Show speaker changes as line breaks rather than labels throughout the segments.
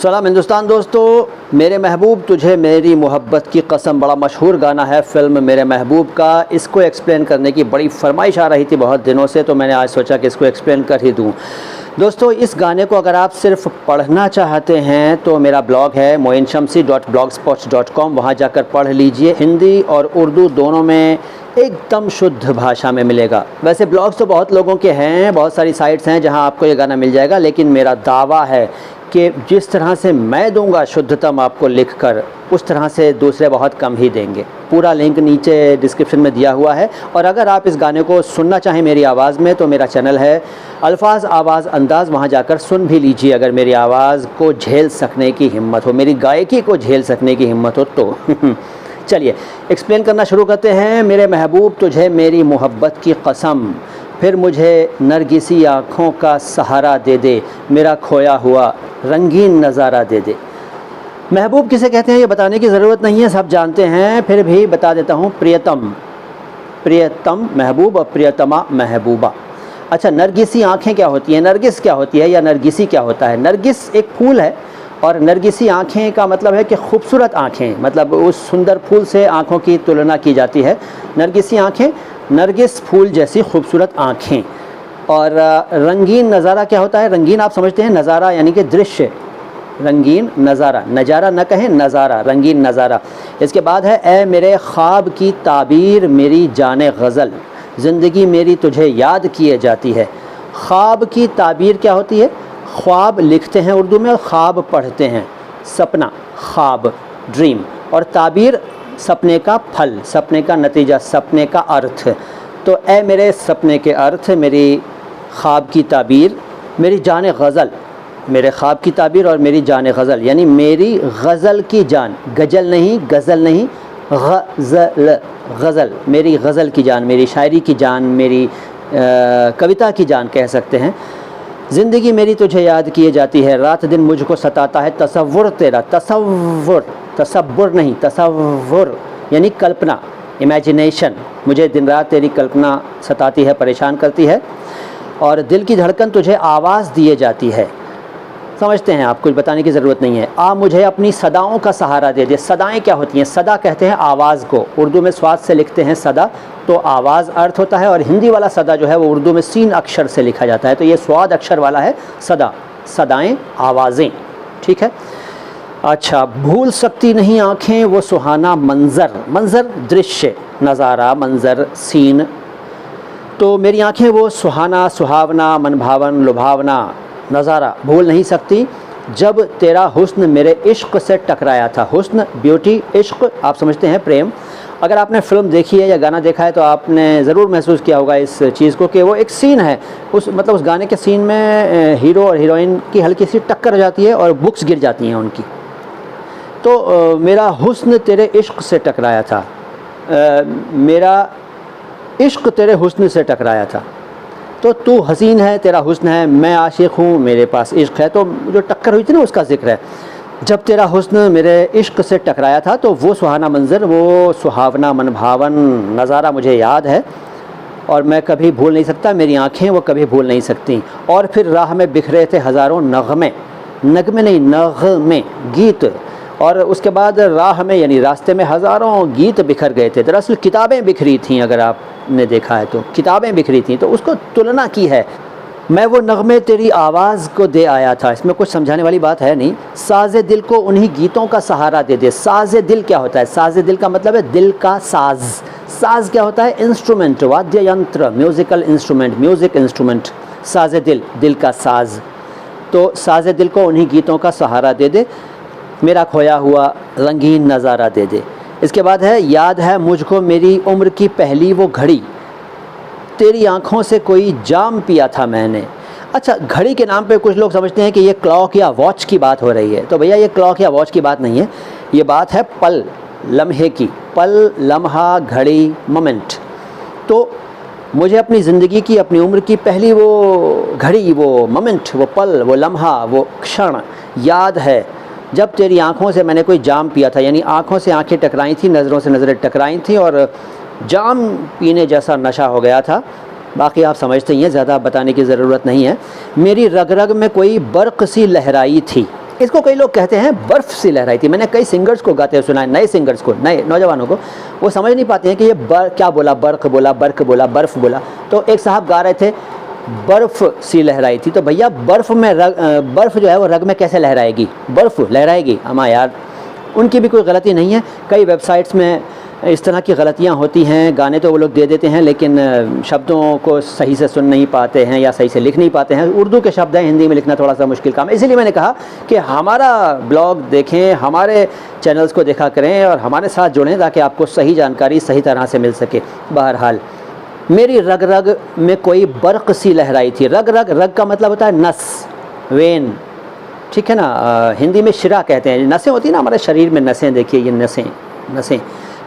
सलाम हिंदुस्तान दोस्तों, मेरे महबूब तुझे मेरी मोहब्बत की कसम बड़ा मशहूर गाना है फ़िल्म मेरे महबूब का। इसको एक्सप्लेन करने की बड़ी फरमाइश आ रही थी बहुत दिनों से, तो मैंने आज सोचा कि इसको एक्सप्लेन कर ही दूँ। दोस्तों, इस गाने को अगर आप सिर्फ पढ़ना चाहते हैं तो मेरा ब्लॉग है moinshamsi.blogspot.com, वहाँ जाकर पढ़ लीजिए। हिंदी और उर्दू दोनों में एकदम शुद्ध भाषा में मिलेगा। वैसे ब्लॉग्स तो बहुत लोगों के हैं, बहुत सारी साइट्स हैं जहां आपको ये गाना मिल जाएगा, लेकिन मेरा दावा है कि जिस तरह से मैं दूंगा शुद्धतम आपको लिखकर, उस तरह से दूसरे बहुत कम ही देंगे। पूरा लिंक नीचे डिस्क्रिप्शन में दिया हुआ है। और अगर आप इस गाने को सुनना चाहें मेरी आवाज़ में तो मेरा चैनल है अल्फाज आवाज़ अंदाज़, वहाँ जाकर सुन भी लीजिए अगर मेरी आवाज़ को झेल सकने की हिम्मत हो, मेरी गायकी को झेल सकने की हिम्मत हो तो। चलिए एक्सप्लेन करना शुरू करते हैं। मेरे महबूब तुझे मेरी मोहब्बत की कसम, फिर मुझे नरगिसी आँखों का सहारा दे दे, मेरा खोया हुआ रंगीन नज़ारा दे दे। महबूब किसे कहते हैं ये बताने की ज़रूरत नहीं है, सब जानते हैं, फिर भी बता देता हूँ। प्रियतम, प्रियतम महबूब और प्रियतमा महबूबा। अच्छा, नरगिसी आँखें क्या होती हैं, नरगिस क्या होती है या नरगिसी क्या होता है? नरगिस एक फूल है और नरगिसी आँखें का मतलब है कि खूबसूरत आँखें, मतलब उस सुंदर फूल से आँखों की तुलना की जाती है। नरगिसी आँखें, नरगिस फूल जैसी खूबसूरत आँखें। और रंगीन नज़ारा क्या होता है? रंगीन आप समझते हैं, नज़ारा यानी कि दृश्य, रंगीन नज़ारा, नज़ारा न कहें नज़ारा, रंगीन नज़ारा। इसके बाद है ए मेरे ख्वाब की ताबीर मेरी जाने गज़ल, ज़िंदगी मेरी तुझे याद किए जाती है। ख्वाब की ताबीर क्या होती है? ख्वाब लिखते हैं उर्दू में और ख्वाब पढ़ते हैं, सपना, ख्वाब, ड्रीम, और ताबीर सपने का फल, सपने का नतीजा, सपने का अर्थ। तो ए मेरे सपने के अर्थ, मेरी ख्वाब की ताबीर, मेरी जान गज़ल, मेरे ख्वाब की ताबीर और मेरी जान गज़ल, यानी मेरी गज़ल की जान, गज़ल नहीं, गज़ल नहीं, गज़ल, गज़ल, मेरी गज़ल की जान, मेरी शायरी की जान, मेरी कविता की जान कह सकते हैं। ज़िंदगी मेरी तुझे याद किए जाती है, रात दिन मुझको सताता है तसव्वुर तेरा, तसव्वुर, तसव्वुर नहीं, तसव्वुर यानी कल्पना, इमेजिनेशन, मुझे दिन रात तेरी कल्पना सताती है, परेशान करती है। और दिल की धड़कन तुझे आवाज़ दिए जाती है। समझते हैं आप, कुछ बताने की ज़रूरत नहीं है। आ मुझे अपनी सदाओं का सहारा दे दे। सदाएं क्या होती हैं? सदा कहते हैं आवाज़ को, उर्दू में स्वाद से लिखते हैं सदा, तो आवाज़ अर्थ होता है, और हिंदी वाला सदा जो है वो उर्दू में सीन अक्षर से लिखा जाता है, तो ये स्वाद अक्षर वाला है सदा, सदाएं, आवाज़ें, ठीक है। अच्छा, भूल सकती नहीं आँखें वो सुहाना मंज़र, मंज़र दृश्य, नज़ारा, मंज़र, सीन, तो मेरी आँखें वो सुहाना, सुहावना, मनभावन, लुभावना नज़ारा भूल नहीं सकती जब तेरा हुस्न मेरे इश्क से टकराया था। हुस्न, ब्यूटी, इश्क, आप समझते हैं प्रेम। अगर आपने फ़िल्म देखी है या गाना देखा है तो आपने ज़रूर महसूस किया होगा इस चीज़ को कि वो एक सीन है, उस मतलब उस गाने के सीन में हीरो और हीरोइन की हल्की सी टक्कर हो जाती है और बुक्स गिर जाती हैं उनकी। तो मेरा हुस्न तेरे इश्क से टकराया था, मेरा इश्क तेरे हुस्न से टकराया था। तो तू हसीन है, तेरा हुस्न है, मैं आशिक हूँ, मेरे पास इश्क है। तो जो टक्कर हुई थी ना उसका जिक्र है। जब तेरा हुस्न मेरे इश्क से टकराया था तो वो सुहाना मंज़र, वो सुहावना मनभावन नज़ारा मुझे याद है और मैं कभी भूल नहीं सकता, मेरी आँखें वो कभी भूल नहीं सकती। और फिर राह में बिखरे थे हज़ारों नग़मे, नगमे नहीं नग़मे, गीत। और उसके बाद राह में यानी रास्ते में हज़ारों गीत बिखर गए थे। दरअसल किताबें बिखरी थीं, अगर आपने देखा है तो किताबें बिखरी थीं, तो उसको तुलना की है। मैं वो नग़मे तेरी आवाज़ को दे आया था, इसमें कुछ समझाने वाली बात है नहीं। साज़े दिल को उन्हीं गीतों का सहारा दे दे। साज़े दिल क्या होता है? साज़े दिल का मतलब है दिल का साज़। साज़ क्या होता है? इंस्ट्रूमेंट, वाद्य यंत्र, म्यूज़िकल इंस्ट्रूमेंट, म्यूज़िक इंस्ट्रूमेंट। साज़े दिल, दिल का साज़। तो साज़े दिल को उन्हीं गीतों का सहारा दे दे, मेरा खोया हुआ रंगीन नज़ारा दे दे। इसके बाद है याद है मुझको मेरी उम्र की पहली वो घड़ी, तेरी आँखों से कोई जाम पिया था मैंने। अच्छा, घड़ी के नाम पे कुछ लोग समझते हैं कि ये क्लॉक या वॉच की बात हो रही है, तो भैया ये क्लॉक या वॉच की बात नहीं है, ये बात है पल, लम्हे की। पल, लम्हा, घड़ी, मोमेंट। तो मुझे अपनी ज़िंदगी की, अपनी उम्र की पहली वो घड़ी, वो मोमेंट, वो पल, वो लम्हा, वो क्षण याद है जब तेरी आँखों से मैंने कोई जाम पिया था, यानी आँखों से आँखें टकराई थी, नज़रों से नज़रें टकराई थी और जाम पीने जैसा नशा हो गया था। बाकी आप समझते ही हैं, ज़्यादा बताने की ज़रूरत नहीं है। मेरी रग रग में कोई बर्क़ सी लहराई थी, इसको कई लोग कहते हैं बर्फ़ सी लहराई थी। मैंने कई सिंगर्स को गाते हुए सुना है, नए सिंगर्स को, नए नौजवानों को, वो समझ नहीं पाते हैं कि ये क्या बोला, बर्क़ बोला, बर्क़ बोला, बर्फ़ बोला। तो एक साहब गा रहे थे बर्फ़ सी लहराई थी, तो भैया बर्फ़ में बर्फ़ जो है वो रग में कैसे लहराएगी, बर्फ़ लहराएगी। अमा यार, उनकी भी कोई गलती नहीं है। कई वेबसाइट्स में इस तरह की गलतियां होती हैं, गाने तो वो लोग दे देते हैं लेकिन शब्दों को सही से सुन नहीं पाते हैं या सही से लिख नहीं पाते हैं। उर्दू के शब्द हैं, हिंदी में लिखना थोड़ा सा मुश्किल काम है। इसीलिए मैंने कहा कि हमारा ब्लॉग देखें, हमारे चैनल्स को देखा करें और हमारे साथ जुड़ें ताकि आपको सही जानकारी सही तरह से मिल सके। बहरहाल, मेरी रग रग में कोई बर्क़ सी लहराई थी। रग रग, रग का मतलब होता है नस, वेन, ठीक है ना। हिंदी में शिरा कहते हैं, नसें होती हैं ना हमारे शरीर में, नसें देखिए, ये नसें।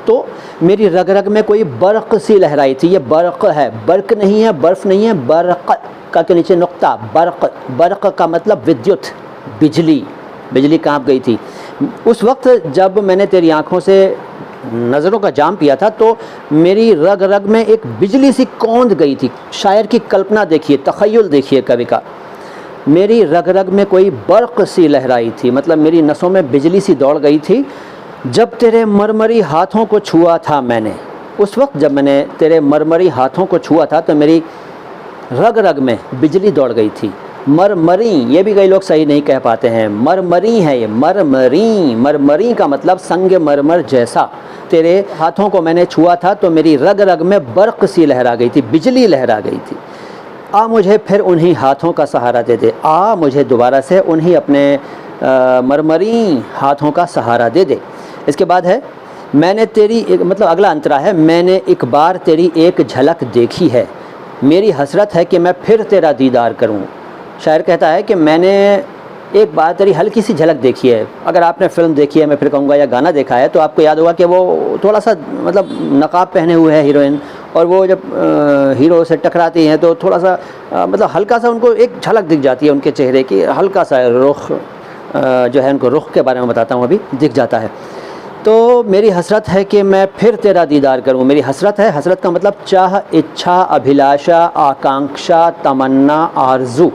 तो मेरी रग रग में कोई बर्क़ सी लहराई थी। ये बर्क़ है, बर्क़ नहीं है, बर्फ़ नहीं है, बर्क़ का के नीचे नुक्ता, बर्क़। बर्क़ का मतलब विद्युत, बिजली। बिजली काँप गई थी उस वक्त जब मैंने तेरी आँखों से नज़रों का जाम पिया था, तो मेरी रग रग में एक बिजली सी कौंध गई थी। शायर की कल्पना देखिए, तख़य्युल देखिए कवि का। मेरी रग रग में कोई बर्क़ सी लहराई थी, मतलब मेरी नसों में बिजली सी दौड़ गई थी जब तेरे मरमरी हाथों को छुआ था मैंने। उस वक्त जब मैंने तेरे मरमरी हाथों को छुआ था तो मेरी रग रग में बिजली दौड़ गई थी। मरमरी, ये भी कई लोग सही नहीं कह पाते हैं, मरमरी है ये, मरमरी। मरमरी का मतलब संग मरमर जैसा। तेरे हाथों को मैंने छुआ था तो मेरी रग रग में बर्क़ सी लहरा गई थी, बिजली लहरा गई थी। आ मुझे फिर उन्हीं हाथों का सहारा दे दे, आ मुझे दोबारा से उन्हीं अपने मरमरी हाथों का सहारा दे दे। इसके बाद है, मैंने तेरी एक, मतलब अगला अंतरा है, मैंने एक बार तेरी एक झलक देखी है, मेरी हसरत है कि मैं फिर तेरा दीदार करूं। शायर कहता है कि मैंने एक बार तेरी हल्की सी झलक देखी है। अगर आपने फ़िल्म देखी है, मैं फिर कहूँगा, या गाना देखा है, तो आपको याद होगा कि वो थोड़ा सा मतलब नकाब पहने हुए है हीरोइन, और वो जब हीरो से टकराती हैं तो थोड़ा सा मतलब हल्का सा उनको एक झलक दिख जाती है उनके चेहरे की, हल्का सा रुख जो है, उनको रुख के बारे में बताता हूँ अभी, दिख जाता है। तो मेरी हसरत है कि मैं फिर तेरा दीदार करूं। मेरी हसरत है, हसरत का मतलब चाह, इच्छा, अभिलाषा, आकांक्षा, तमन्ना, आरज़ू,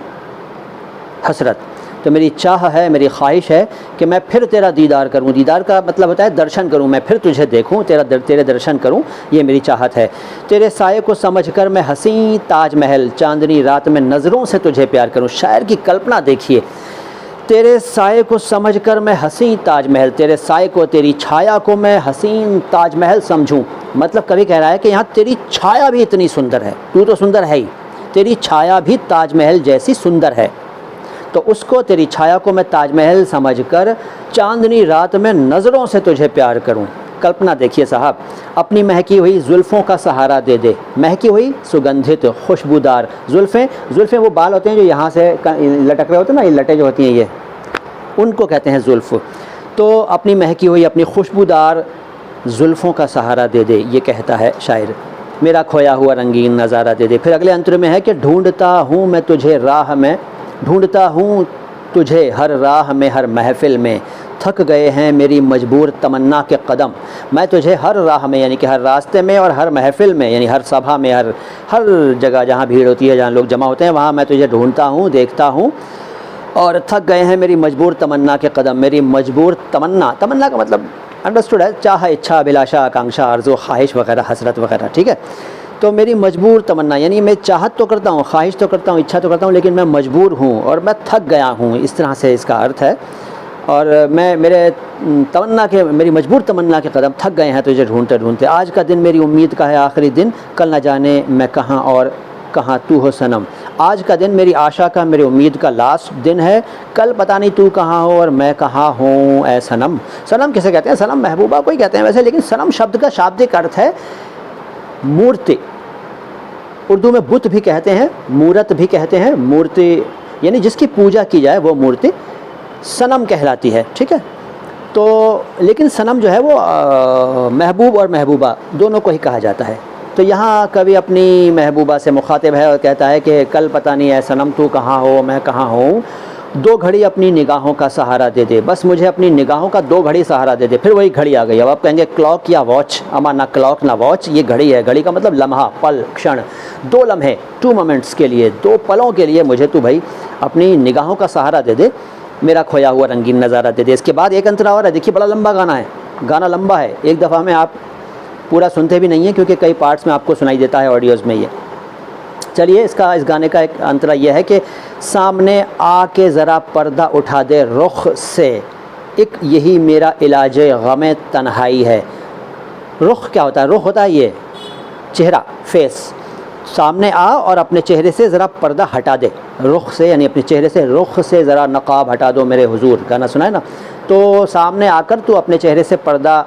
हसरत। तो मेरी चाह है, मेरी ख्वाहिश है कि मैं फिर तेरा दीदार करूं। दीदार का मतलब होता है दर्शन करूं, मैं फिर तुझे देखूं, तेरे दर्शन करूं, ये मेरी चाहत है। तेरे साये को समझकर मैं हसीं ताजमहल, चांदनी रात में नज़रों से तुझे प्यार करूं। शायर की कल्पना देखिए, तेरे साये को समझकर मैं हसीं ताजमहल, तेरे साये को, तेरी छाया को मैं हसीन ताजमहल समझूं। मतलब कवि कह रहा है कि यहाँ तेरी छाया भी इतनी सुंदर है, तू तो सुंदर है ही, तेरी छाया भी ताजमहल जैसी सुंदर है, तो उसको, तेरी छाया को मैं ताजमहल समझकर चांदनी रात में नज़रों से तुझे प्यार करूं। कल्पना देखिए साहब, अपनी महकी हुई जुल्फ़ों का सहारा दे दे। महकी हुई, सुगंधित, खुशबूदार जुल्फ़ें। जुल्फ़ें वो बाल होते हैं जो यहाँ से लटक रहे होते हैं ना, ये लटें जो होती हैं, ये उनको कहते हैं जुल्फ़। तो अपनी महकी हुई, अपनी खुशबूदार जुल्फ़ों का सहारा दे दे, ये कहता है शायर। मेरा खोया हुआ रंगीन नज़ारा दे दे। फिर अगले अंतर में है कि ढूंढता हूँ मैं तुझे राह में, ढूंढता हूँ तुझे हर राह में, हर महफ़िल में, थक गए हैं मेरी मजबूर तमन्ना के कदम। मैं तुझे हर राह में, यानी कि हर रास्ते में, और हर महफ़िल में, यानी हर सभा में, हर जगह जहाँ भीड़ होती है, जहाँ लोग जमा होते हैं, वहाँ मैं तुझे ढूंढता हूँ, देखता हूँ, और थक गए हैं मेरी मजबूर तमन्ना के कदम। मेरी मजबूर तमन्ना, तमन्ना का मतलब अंडरस्टूड है, चाह, इच्छा, अभिलाषा, आकांक्षा, आरज़ू, ख्वाहिश वगैरह, हसरत वगैरह, ठीक है। तो मेरी मजबूर तमन्ना, यानी मैं चाहत तो करता हूँ, ख्वाहिश तो करता हूँ, इच्छा तो करता हूँ, लेकिन मैं मजबूर हूँ और मैं थक गया हूँ, इस तरह से इसका अर्थ है। और मैं, मेरे तमन्ना के, मेरी मजबूर तमन्ना के कदम थक गए हैं तुझे ढूंढते ढूंढते। आज का दिन मेरी उम्मीद का है आखिरी दिन, कल न जाने मैं कहाँ और कहाँ तू हो सनम। आज का दिन मेरी आशा का, मेरी उम्मीद का लास्ट दिन है, कल पता नहीं तू कहाँ हो और मैं कहाँ हूँ ए सनम। सनम किसे कहते हैं? सनम महबूबा को ही कहते हैं वैसे, लेकिन सनम शब्द का शाब्दिक अर्थ है मूर्ति। उर्दू में बुत भी कहते हैं, मूरत भी कहते हैं। मूर्ति यानी जिसकी पूजा की जाए वो मूर्ति सनम कहलाती है, ठीक है। तो लेकिन सनम जो है वो महबूब और महबूबा दोनों को ही कहा जाता है। तो यहाँ कवि अपनी महबूबा से मुखातिब है और कहता है कि कल पता नहीं है सनम तू कहाँ हो मैं कहाँ हूँ, दो घड़ी अपनी निगाहों का सहारा दे दे। बस मुझे अपनी निगाहों का दो घड़ी सहारा दे दे। फिर वही घड़ी आ गई। अब आप कहेंगे क्लॉक या वॉच, अमा ना क्लॉक ना वॉच, ये घड़ी है। घड़ी का मतलब लम्हा, पल, क्षण, दो लम्हे, 2 मोमेंट्स के लिए, 2 पलों के लिए मुझे तू भाई अपनी निगाहों का सहारा दे दे। मेरा खोया हुआ रंगीन नज़ारा दे दे। इसके बाद एक अंतरा और है, देखिए बड़ा लंबा गाना है, गाना लंबा है, एक दफ़ा में आप पूरा सुनते भी नहीं हैं क्योंकि कई पार्ट्स में आपको सुनाई देता है ऑडियोज़ में ये। चलिए इस गाने का एक अंतरा यह है कि सामने आके ज़रा पर्दा उठा दे रुख से, एक यही मेरा इलाज गम तन्हाई है। रुख क्या होता है? रुख होता है ये चेहरा, फेस। सामने आ और अपने चेहरे से ज़रा पर्दा हटा दे, रुख से यानी अपने चेहरे से, रुख से ज़रा नकाब हटा दो मेरे हुजूर, गाना सुना है ना। तो सामने आकर तू अपने चेहरे से पर्दा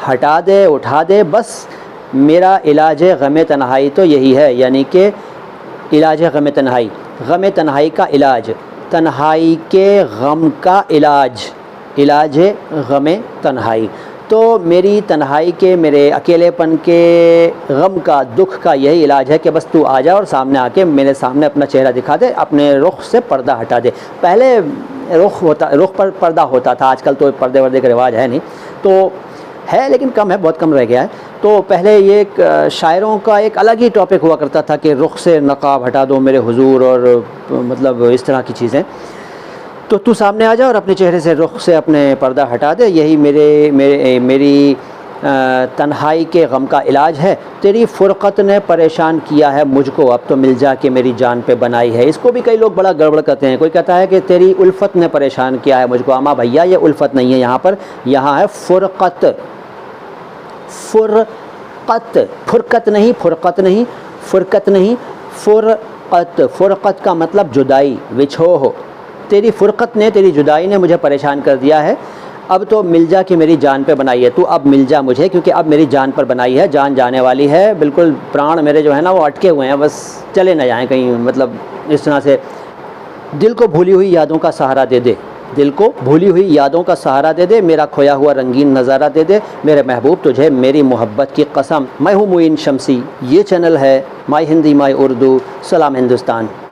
हटा दे, उठा दे, बस मेरा इलाज गम तन्हाई तो यही है, यानी कि इलाज गम तन्हाई, गम तन्हाई का इलाज, तन्हाई के गम का इलाज, इलाज गम तन्हाई। तो मेरी तन्हाई के, मेरे अकेलेपन के, गम का, दुख का यही इलाज है कि बस तू आ जा और सामने आके मेरे सामने अपना चेहरा दिखा दे, अपने रुख से पर्दा हटा दे। पहले रुख पर पर्दा होता था, आजकल तो पर्दे वर्दे का रिवाज है नहीं, तो है लेकिन कम है, बहुत कम रह गया है। तो पहले ये शायरों का एक अलग ही टॉपिक हुआ करता था कि रुख से नकाब हटा दो मेरे हुजूर, और मतलब इस तरह की चीज़ें। तो तू सामने आ जा और अपने चेहरे से, रुख से अपने पर्दा हटा दे, यही मेरी तन्हाई के गम का इलाज है। तेरी फ़ुरक़त ने परेशान किया है मुझको, अब तो मिल जा के मेरी जान पे बनाई है। इसको भी कई लोग बड़ा गड़बड़ करते हैं। कोई कहता है कि तेरी उल्फ़त ने परेशान किया है मुझको। अमा भैया ये उल्फ़त नहीं है यहाँ पर, यहाँ है फ़ुरक़त, फ़ुरक़त, फ़ुरक़त नहीं, फ़ुरक़त नहीं, फ़ुरक़त नहीं, फ़ुरक़त। फ़ुरक़त का मतलब जुदाई, विछोह। तेरी फ़ुरक़त ने, तेरी जुदाई ने मुझे परेशान कर दिया है, अब तो मिल जा कि मेरी जान पे बनाई है। तू अब मिल जा मुझे, क्योंकि अब मेरी जान पर बनाई है, जान जाने वाली है, बिल्कुल प्राण मेरे जो है ना वो अटके हुए हैं, बस चले ना जाएं कहीं, मतलब इस तरह से। दिल को भूली हुई यादों का सहारा दे दे, दिल को भूली हुई यादों का सहारा दे दे, मेरा खोया हुआ रंगीन नज़ारा दे दे, मेरे महबूब तुझे मेरी मोहब्बत की कसम। मैं हूँ मुइन शम्सी, ये चैनल है माई हिंदी माई उर्दू। सलाम हिंदुस्तान।